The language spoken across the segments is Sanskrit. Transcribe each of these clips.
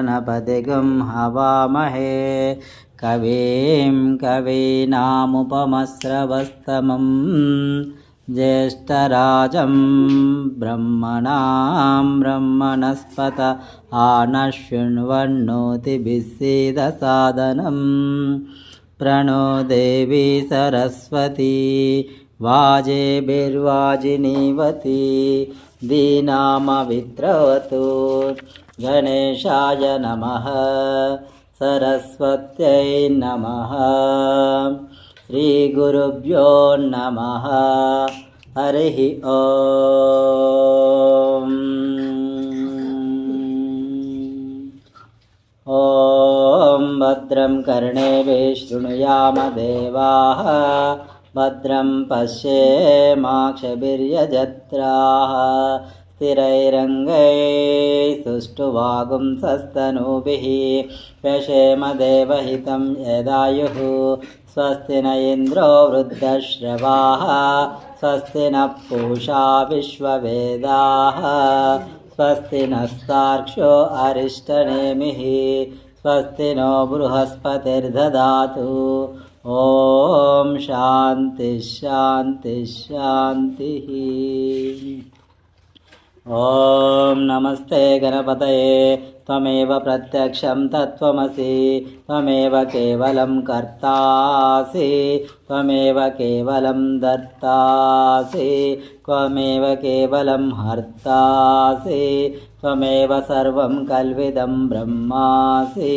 गणपतिगं हवामहे कवीं कवीनामुपमस्रवस्तमं ज्येष्ठराजं ब्रह्मणां ब्रह्मणस्पत आनशृण्वन्नोतिभिस्सीदसादनं प्रणो देवी सरस्वती वाजेभिर्वाजिनीवती दीनामविद्रवतु गणेशाय नमः सरस्वत्यै नमः श्रीगुरुभ्यो नमः हरिः ॐ भद्रं कर्णेभिः शृणुयाम देवाः भद्रं पश्येमाक्षभिर्यजत्राः स्थिरैरङ्गैः सुष्ठुवागुंसस्तनूभिः व्यशेम देवहितं यदायुः स्वस्ति न इन्द्रो वृद्धश्रवाः स्वस्ति नः पूषा विश्ववेदाः स्वस्ति नस्तार्क्ष्यो अरिष्टनेमिः स्वस्ति नो बृहस्पतिर्दधातु ॐ शान्ति शान्ति शान्तिः। ॐ नमस्ते गणपतये त्वमेव प्रत्यक्षं तत्त्वमसि त्वमेव केवलं कर्तासि त्वमेव केवलं दर्तासि त्वमेव केवलं हर्तासि त्वमेव सर्वं कल्विदं ब्रह्मासि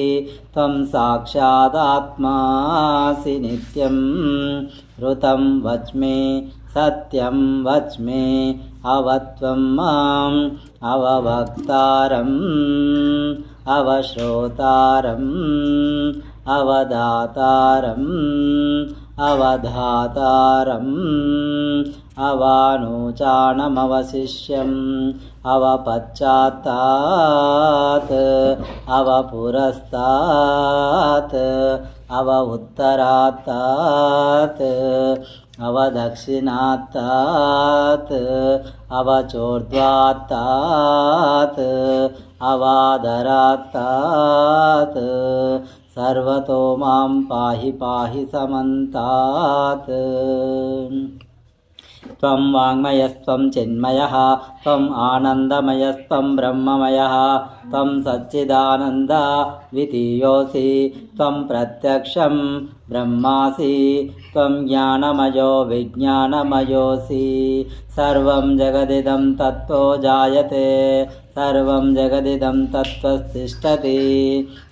त्वं साक्षादात्मासि नित्यं ऋतं वच्मि सत्यं वच्मि अवत्वं माम् अववक्तारम् अवश्रोतारम् अवदातारम् अवधातारम् अवानूचानमवशिष्यम् अवपश्चात्तात् अवपुरस्तात् अव उत्तरात्तात् अवदक्षिणात्तात् अवचोर्ध्वात्तात् अवादरात्तात् सर्वतो मां पाहि पाहि समन्तात्। त्वं वाङ्मयस्त्वं चिन्मयः त्वम् आनन्दमयस्त्वं ब्रह्ममयः त्वं सच्चिदानन्दद्वितीयोऽसि त्वं प्रत्यक्षं ब्रह्मासि त्वं ज्ञानमयो विज्ञानमयोऽसि सर्वं जगदिदं तत्त्वो जायते सर्वं जगदिदं तत्त्वस्तिष्ठति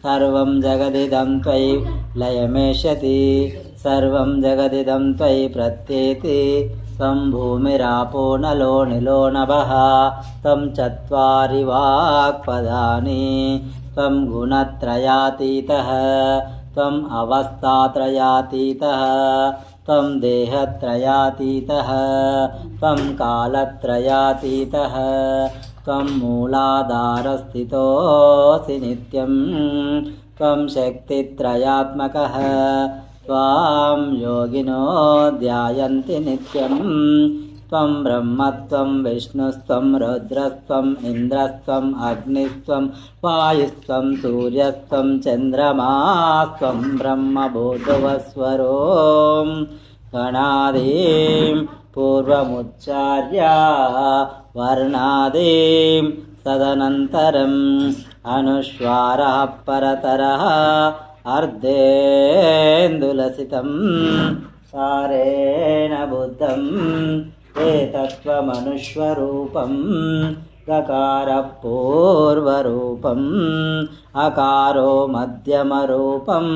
सर्वं जगदिदं त्वयि लयमेष्यति सर्वं जगदिदं त्वयि प्रत्येति त्वं भूमिरापो नलो निलो नभः त्वं चत्वारि वाक्पदानि त्वं गुणत्रयातीतः त्वम् अवस्थात्रयातीतः त्वं देहत्रयातीतः त्वं कालत्रयातीतः त्वं मूलाधारस्थितोऽसि नित्यं त्वं शक्तित्रयात्मकः त्वां योगिनो ध्यायन्ति नित्यं त्वं ब्रह्मत्वं विष्णुस्त्वं रुद्रस्त्वम् इन्द्रस्त्वम् अग्निस्त्वं वायुस्त्वं सूर्यस्त्वं चन्द्रमास्त्वं ब्रह्मभूतवस्वरो गणादीं पूर्वमुच्चार्य वर्णादीं तदनन्तरम् अनुस्वारः परतरः अर्धेन्दुलसितं सारेण बुद्धम् एतत्त्वमनुस्वरूपम् गकारः पूर्वरूपम् अकारो मध्यमरूपम्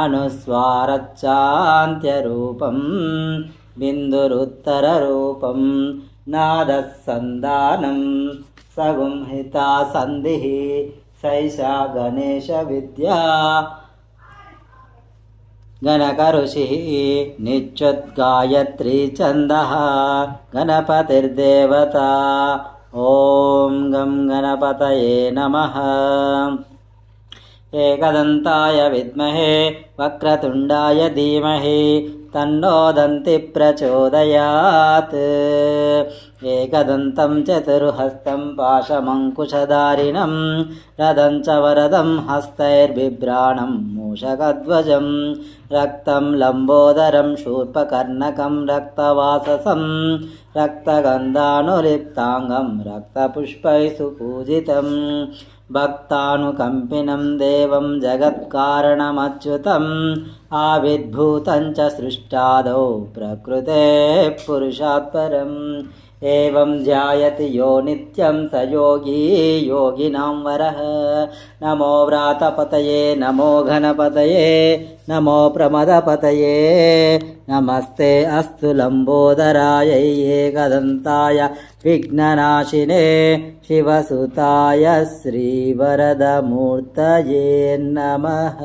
अनुस्वारच्चान्त्यरूपम् बिन्दुरुत्तररूपम् नादः सन्धानं सगुंहिता सन्धिः सैषा गणेशविद्या गणकऋषिः निच्युद्गायत्री छन्दः गणपतिर्देवता ॐ गं गणपतये नमः। एकदन्ताय विद्महे वक्रतुण्डाय धीमहि तन्नो दन्ति प्रचोदयात् एकदन्तं चतुर्हस्तं पाशमङ्कुशधारिणं रदं च वरदं हस्तैर्बिभ्राणं मूषकध्वजं रक्तं लम्बोदरं शूर्पकर्णकं रक्तवाससं रक्तगन्धानुलिप्ताङ्गं रक्तपुष्पैः सुपूजितं भक्तानुकम्पिनं देवं जगत्कारणमच्युतम् आविर्भूतं च सृष्टादौ प्रकृतेः पुरुषात् परम् एवं ध्यायति यो नित्यं स योगी योगिनां वरः नमो व्रातपतये नमो घनपतये नमो प्रमदपतये नमस्ते अस्तु लम्बोदराय एकदन्ताय विघ्ननाशिने शिवसुताय श्रीवरदमूर्तये नमः।